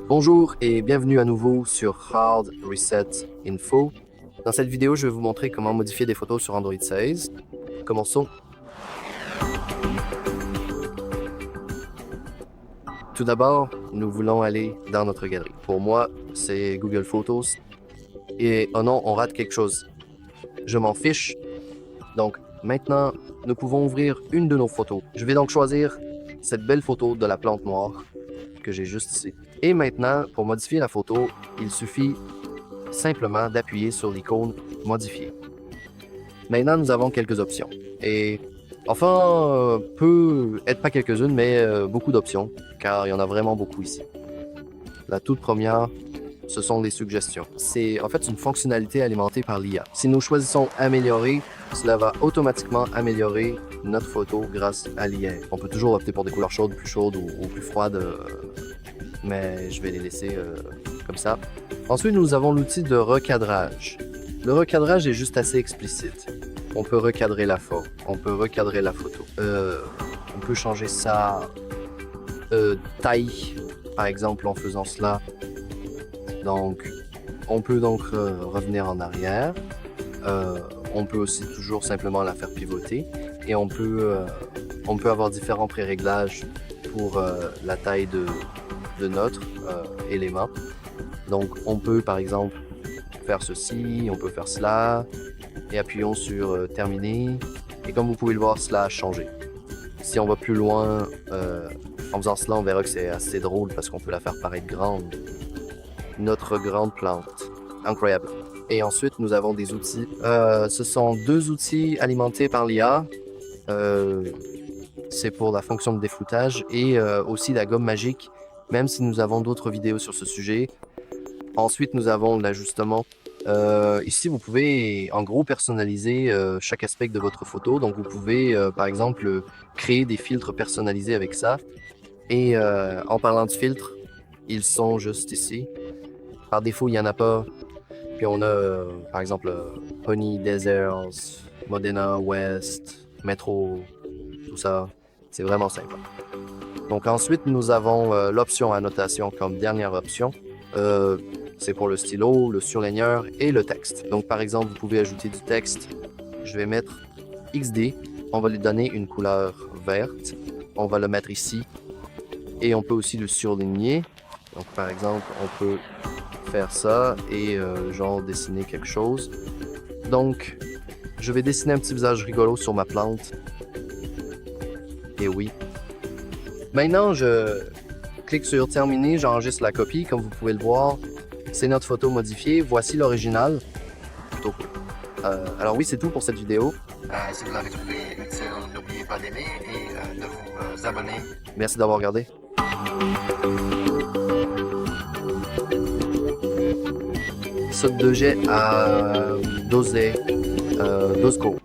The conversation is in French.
Bonjour et bienvenue à nouveau sur Hard Reset Info. Dans cette vidéo, je vais vous montrer comment modifier des photos sur Android 16. Commençons. Tout d'abord, nous voulons aller dans notre galerie. Pour moi, c'est Google Photos. Et oh non, on rate quelque chose. Je m'en fiche. Donc maintenant, nous pouvons ouvrir une de nos photos. Je vais donc choisir cette belle photo de la plante noire que j'ai juste ici. Et maintenant, pour modifier la photo, il suffit simplement d'appuyer sur l'icône Modifier. Maintenant, nous avons quelques options. Et enfin, peut être pas quelques-unes, mais beaucoup d'options, car il y en a vraiment beaucoup ici. La toute première, ce sont les suggestions. C'est en fait une fonctionnalité alimentée par l'IA. Si nous choisissons Améliorer, cela va automatiquement améliorer notre photo grâce à l'IA. On peut toujours opter pour des couleurs chaudes ou plus froides, mais je vais les laisser comme ça. Ensuite, nous avons l'outil de recadrage. Le recadrage est juste assez explicite. On peut recadrer la forme, on peut recadrer la photo. On peut changer sa taille, par exemple, en faisant cela. Donc, on peut donc revenir en arrière. On peut aussi toujours simplement la faire pivoter. Et on peut avoir différents pré-réglages pour la taille de notre élément. Donc, on peut par exemple faire ceci, on peut faire cela, et appuyons sur terminer. Et comme vous pouvez le voir, cela a changé. Si on va plus loin, en faisant cela, on verra que c'est assez drôle parce qu'on peut la faire paraître grande. Notre grande plante. Incroyable. Et ensuite, nous avons des outils. Ce sont deux outils alimentés par l'IA. C'est pour la fonction de défloutage et aussi la gomme magique, même si nous avons d'autres vidéos sur ce sujet. Ensuite, nous avons l'ajustement. Ici, vous pouvez en gros personnaliser chaque aspect de votre photo. Donc, vous pouvez, par exemple, créer des filtres personnalisés avec ça. Et en parlant de filtres, ils sont juste ici. Par défaut, il n'y en a pas. Puis on a, par exemple, Honey, Deserts, Modena, West, Metro, tout ça. C'est vraiment simple. Donc ensuite, nous avons l'option annotation comme dernière option. C'est pour le stylo, le surligneur et le texte. Donc par exemple, vous pouvez ajouter du texte. Je vais mettre XD. On va lui donner une couleur verte. On va le mettre ici. Et on peut aussi le surligner. Donc par exemple, on peut faire ça et genre dessiner quelque chose. Donc, je vais dessiner un petit visage rigolo sur ma plante. Et oui. Maintenant, je clique sur terminer, j'enregistre la copie. Comme vous pouvez le voir, c'est notre photo modifiée. Voici l'original. Plutôt cool. Alors oui, c'est tout pour cette vidéo. Si vous l'avez trouvé utile, n'oubliez pas d'aimer et de vous abonner. Merci d'avoir regardé. Saute de jet à 12 12 go.